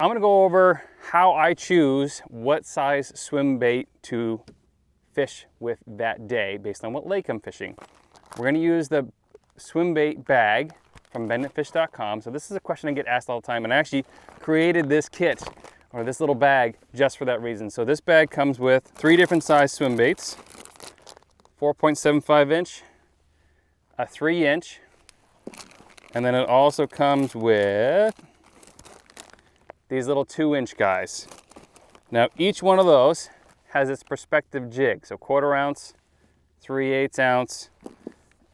I'm gonna go over how I choose what size swim bait to fish with that day based on what lake I'm fishing. We're gonna use the swim bait bag from benditfish.com. So this is a question I get asked all the time, and I actually created this kit or this little bag just for that reason. So this bag comes with 3 different size swim baits, 4.75 inch, a 3 inch, and then it also comes with these little 2 inch guys. Now each one of those has its respective jig. So 1/4 ounce, 3/8 ounce,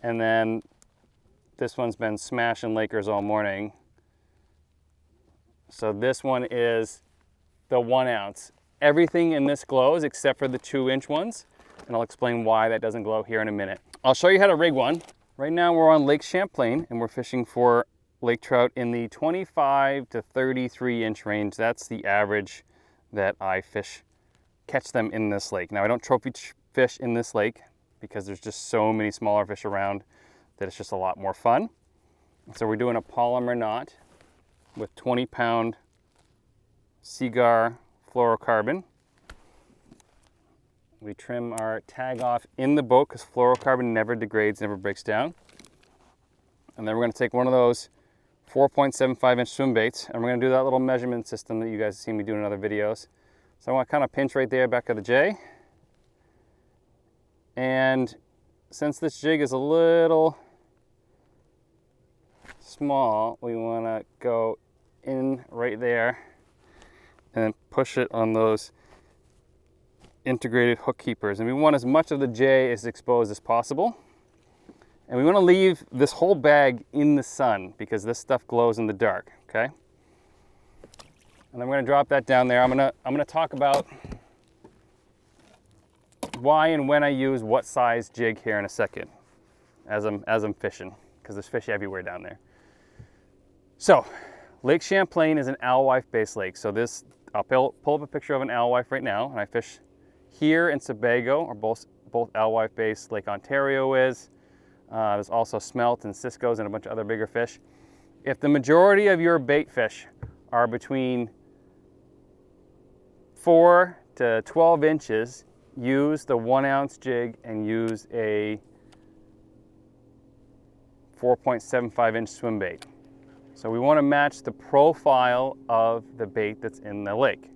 and then this one's been smashing Lakers all morning. So this one is the 1 ounce. Everything in this glows except for the 2 inch ones, and I'll explain why that doesn't glow here in a minute. I'll show you how to rig one. Right now we're on Lake Champlain and we're fishing for lake trout in the 25 to 33 inch range. That's the average that I catch them in this lake. Now I don't trophy fish in this lake because there's just so many smaller fish around that it's just a lot more fun. So we're doing a polymer knot with 20-pound Seagar fluorocarbon. We trim our tag off in the boat because fluorocarbon never degrades, never breaks down. And then we're going to take one of those 4.75 inch swim baits, and we're going to do that little measurement system that you guys have seen me do in other videos. So I want to kind of pinch right there back of the J. And since this jig is a little small, we want to go in right there and then push it on those integrated hook keepers. And we want as much of the J as exposed as possible. And we want to leave this whole bag in the sun because this stuff glows in the dark, okay? And I'm going to drop that down there. I'm going to talk about why and when I use what size jig here in a second as I'm fishing, because there's fish everywhere down there. So, Lake Champlain is an alewife-based lake. So I'll pull up a picture of an alewife right now, and I fish here in Sebago, or both alewife-based. Lake Ontario is. There's also smelt and ciscos and a bunch of other bigger fish. If the majority of your bait fish are between 4 to 12 inches, use the 1 ounce jig and use a 4.75 inch swim bait. So we want to match the profile of the bait that's in the lake.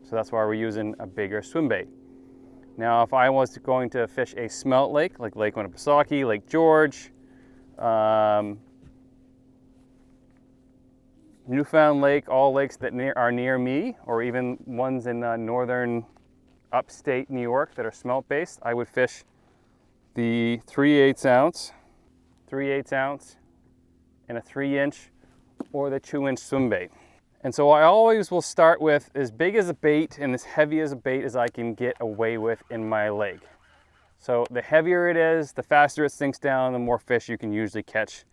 So that's why we're using a bigger swim bait. Now, if I was going to fish a smelt lake, like Lake Winnipesaukee, Lake George, Newfound Lake, all lakes that are near me, or even ones in northern upstate New York that are smelt based, I would fish the 3/8 ounce, and a 3 inch, or the 2 inch swim bait. And so I always will start with as big as a bait and as heavy as a bait as I can get away with in my lake. So the heavier it is, the faster it sinks down, the more fish you can usually catch.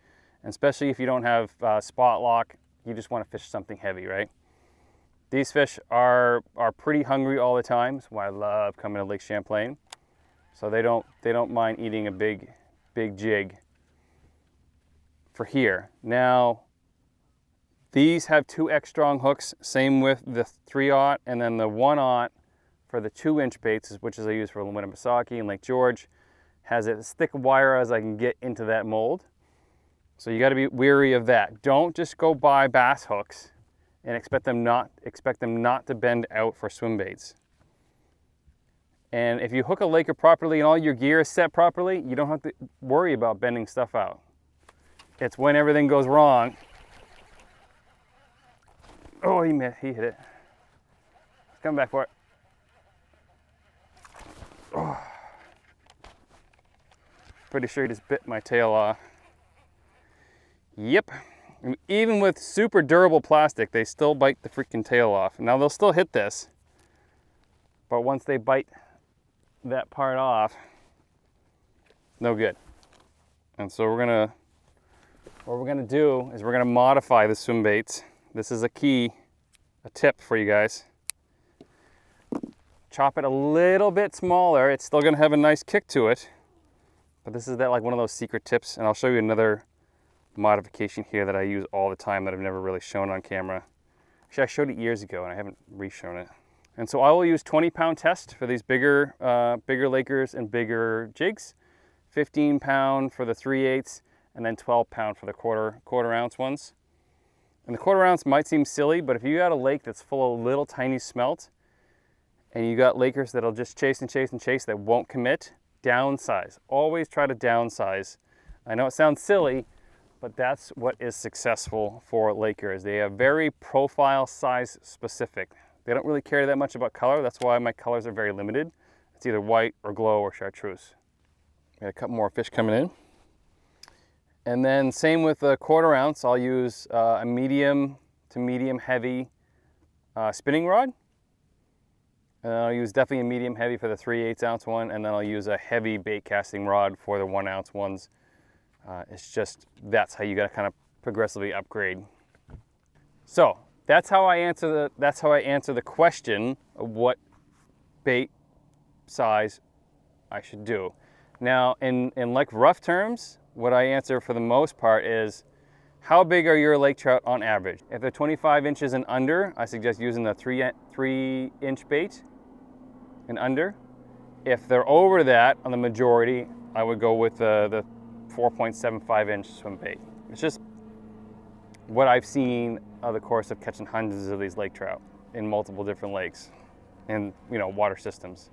And especially if you don't have spot lock, you just want to fish something heavy, right? These fish are pretty hungry all the time. That's why I love coming to Lake Champlain. So they don't mind eating a big jig for here. Now, these have 2X strong hooks, same with the 3/0, and then the 1/0 for the 2 inch baits, which is I use for Winnipesaukee and Lake George, has as thick wire as I can get into that mold. So you got to be wary of that. Don't just go buy bass hooks and expect them not to bend out for swim baits. And if you hook a Laker properly and all your gear is set properly, you don't have to worry about bending stuff out. It's when everything goes wrong. Oh, he hit it. He's coming back for it. Oh. Pretty sure he just bit my tail off. Yep. And even with super durable plastic, they still bite the freaking tail off. Now they'll still hit this, but once they bite that part off, no good. And so what we're gonna do is we're gonna modify the swim baits. This is a tip for you guys. Chop it a little bit smaller. It's still gonna have a nice kick to it, but this is like one of those secret tips, and I'll show you another modification here that I use all the time that I've never really shown on camera. Actually, I showed it years ago and I haven't re-shown it. And so I will use 20-pound test for these bigger Lakers and bigger jigs, 15-pound for the 3/8, and then 12-pound for the quarter ounce ones. And the quarter ounce might seem silly, but if you got a lake that's full of little tiny smelt, and you got Lakers that'll just chase and chase and chase that won't commit, downsize. Always try to downsize. I know it sounds silly, but that's what is successful for Lakers. They are very profile size specific. They don't really care that much about color. That's why my colors are very limited. It's either white or glow or chartreuse. Got a couple more fish coming in. And then same with the quarter ounce, I'll use a medium to medium heavy spinning rod. And I'll use definitely a medium heavy for the 3/8 ounce one, and then I'll use a heavy bait casting rod for the 1 ounce ones. It's just, that's how you gotta kind of progressively upgrade. So that's how I answer the question of what bait size I should do. Now, in like rough terms, what I answer for the most part is, how big are your lake trout on average? If they're 25 inches and under, I suggest using the 3-inch bait and under. If they're over that, on the majority, I would go with the 4.75-inch swim bait. It's just what I've seen of the course of catching hundreds of these lake trout in multiple different lakes and, you know, water systems.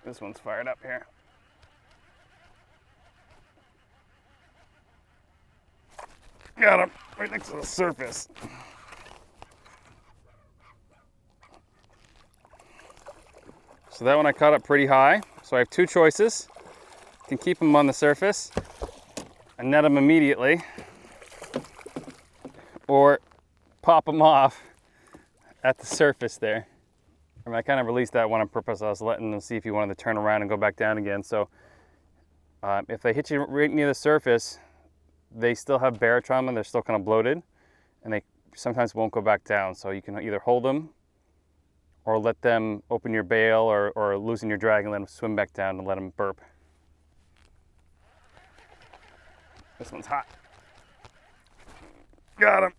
This one's fired up here. Got him right next to the surface. So that one I caught up pretty high. So I have two choices. I can keep them on the surface and net them immediately, or pop them off at the surface there. I mean, I kind of released that one on purpose. I was letting them see if you wanted to turn around and go back down again. So if they hit you right near the surface, they still have barotrauma, they're still kind of bloated, and they sometimes won't go back down. So you can either hold them or let them open your bail or loosen your drag and let them swim back down and let them burp. This one's hot. Got him.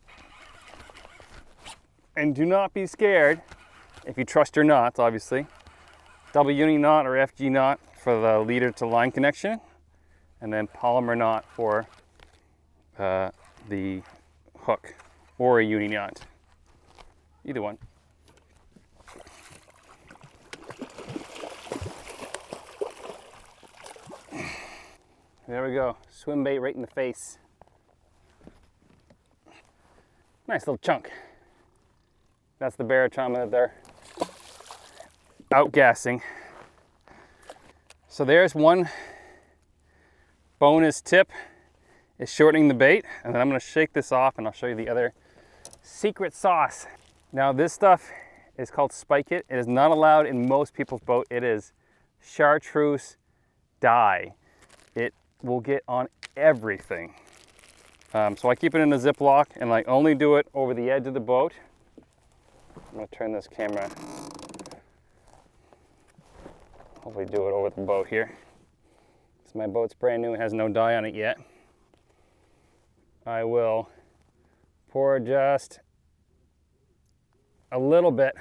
And do not be scared if you trust your knots, obviously. Double uni knot or FG knot for the leader to line connection, and then polymer knot for the hook, or a uni knot. Either one. There we go. Swim bait right in the face. Nice little chunk. That's the barotrauma that they're outgassing. So there's one bonus tip, is shortening the bait. And then I'm gonna shake this off and I'll show you the other secret sauce. Now this stuff is called Spike It. It is not allowed in most people's boat. It is chartreuse dye. It will get on everything. So I keep it in a Ziploc and I only do it over the edge of the boat. I'm gonna turn this camera. Hopefully do it over the boat here. So my boat's brand new, it has no dye on it yet. I will pour just a little bit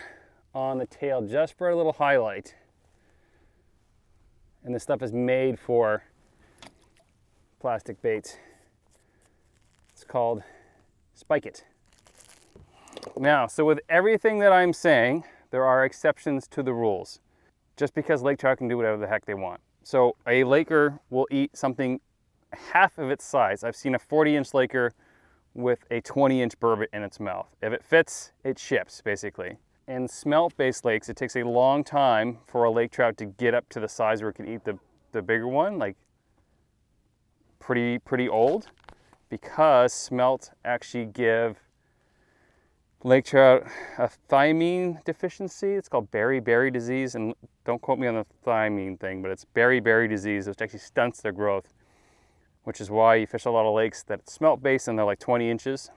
on the tail just for a little highlight. And this stuff is made for plastic baits. It's called Spike It. Now, so with everything that I'm saying, there are exceptions to the rules. Just because lake trout can do whatever the heck they want. So a laker will eat something half of its size. I've seen a 40-inch laker with a 20-inch burbot in its mouth. If it fits, it ships, basically. In smelt-based lakes, it takes a long time for a lake trout to get up to the size where it can eat the bigger one, like pretty old, because smelt actually give lake trout a thiamine deficiency. It's called beriberi disease, and don't quote me on the thiamine thing, but it's beriberi disease, which actually stunts their growth, which is why you fish a lot of lakes that smelt based and they're like 20 inches.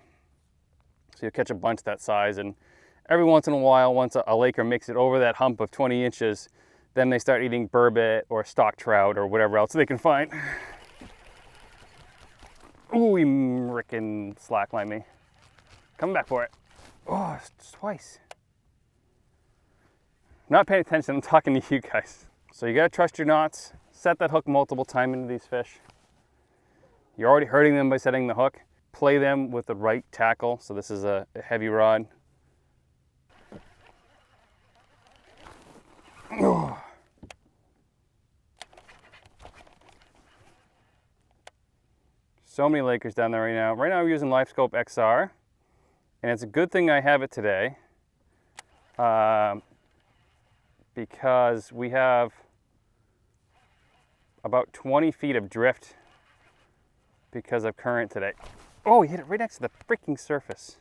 So you catch a bunch that size, and every once in a while, once a laker makes it over that hump of 20 inches, then they start eating burbot or stock trout or whatever else they can find. Ooh, he frickin' slacklined me. Coming back for it. Oh, it's twice. I'm not paying attention, I'm talking to you guys. So you gotta trust your knots, set that hook multiple times into these fish. You're already hurting them by setting the hook. Play them with the right tackle. So this is a heavy rod. Oh. So many Lakers down there right now. Right now we're using Livescope XR, and it's a good thing I have it today because we have about 20 feet of drift because of current today. Oh, he hit it right next to the freaking surface.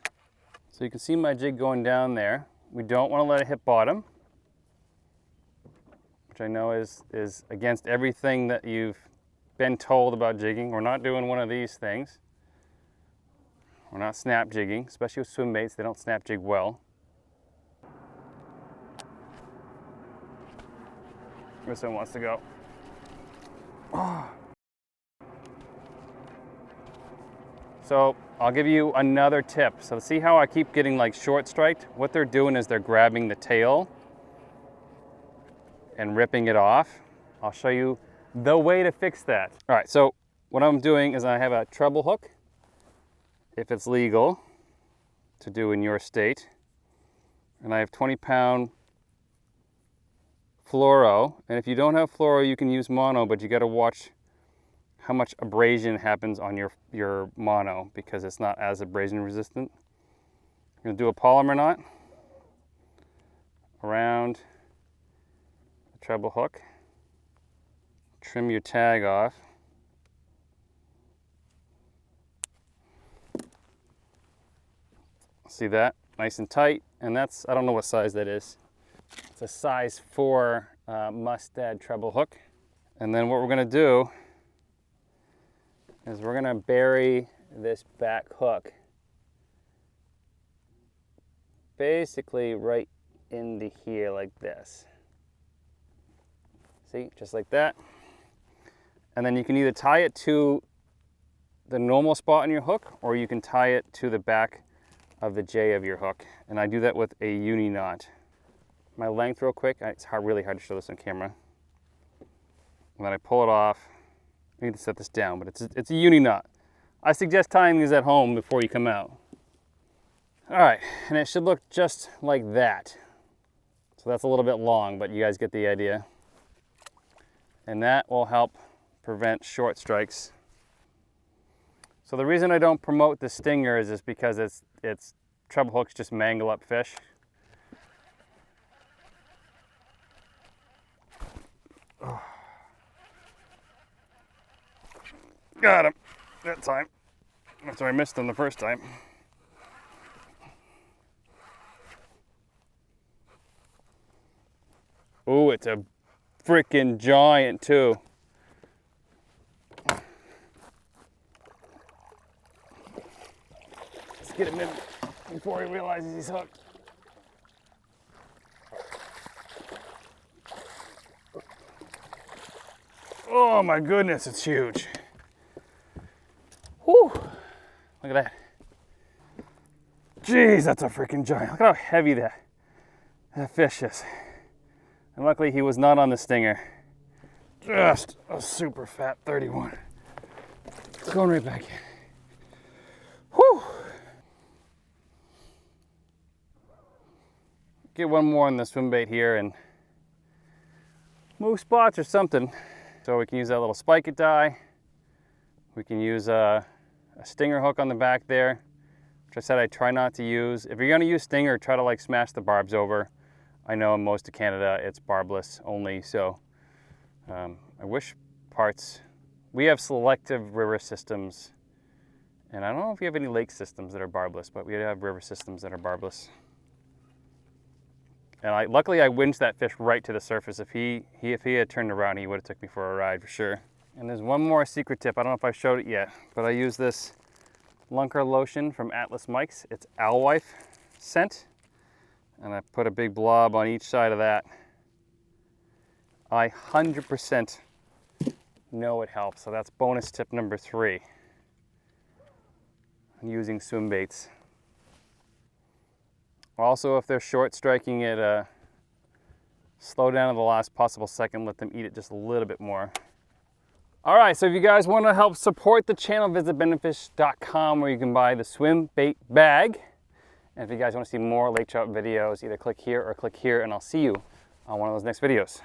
So you can see my jig going down there. We don't want to let it hit bottom, which I know is against everything that you've been told about jigging. We're not doing one of these things. We're not snap jigging, especially with swim baits. They don't snap jig well. This one wants to go. Oh. So I'll give you another tip. So see how I keep getting like short striked? What they're doing is they're grabbing the tail and ripping it off. I'll show you the way to fix that. All right, so what I'm doing is I have a treble hook, if it's legal to do in your state. And I have 20-pound fluoro. And if you don't have fluoro, you can use mono, but you gotta watch how much abrasion happens on your mono because it's not as abrasion resistant. I'm gonna do a polymer knot around the treble hook. Trim your tag off. See that? Nice and tight. And that's, I don't know what size that is. It's a size 4 Mustad treble hook. And then what we're gonna do is we're gonna bury this back hook basically right into here like this. See, just like that. And then you can either tie it to the normal spot on your hook, or you can tie it to the back of the J of your hook. And I do that with a uni knot. My length real quick, it's really hard to show this on camera. And then I pull it off. I need to set this down, but it's a uni knot. I suggest tying these at home before you come out. All right, and it should look just like that. So that's a little bit long, but you guys get the idea. And that will help prevent short strikes. So the reason I don't promote the stinger is just because it's treble hooks just mangle up fish. Oh. Got him that time. That's why I missed him the first time. Oh, it's a freaking giant too. Let's get him in before he realizes he's hooked. Oh my goodness, it's huge. Whew, look at that. Jeez, that's a freaking giant. Look at how heavy that fish is. And luckily he was not on the stinger. Just a super fat 31. It's going right back in. Whew. Get one more on the swim bait here and move spots or something. So we can use that little spike it die. We can use a stinger hook on the back there, which I said I try not to use. If you're gonna use stinger, try to like smash the barbs over. I know in most of Canada it's barbless only, so I wish parts. We have selective river systems, and I don't know if we have any lake systems that are barbless, but we have river systems that are barbless. And luckily I winched that fish right to the surface. If he had turned around, he would have took me for a ride for sure. And there's one more secret tip. I don't know if I showed it yet, but I use this Lunker lotion from Atlas Mikes. It's Alewife scent. And I put a big blob on each side of that. I 100% know it helps. So that's bonus tip number 3. I'm using swim baits. Also, if they're short striking it, slow down at the last possible second, let them eat it just a little bit more. All right, so if you guys want to help support the channel, visit benditfish.com where you can buy the swim bait bag. And if you guys want to see more lake trout videos, either click here or click here, and I'll see you on one of those next videos.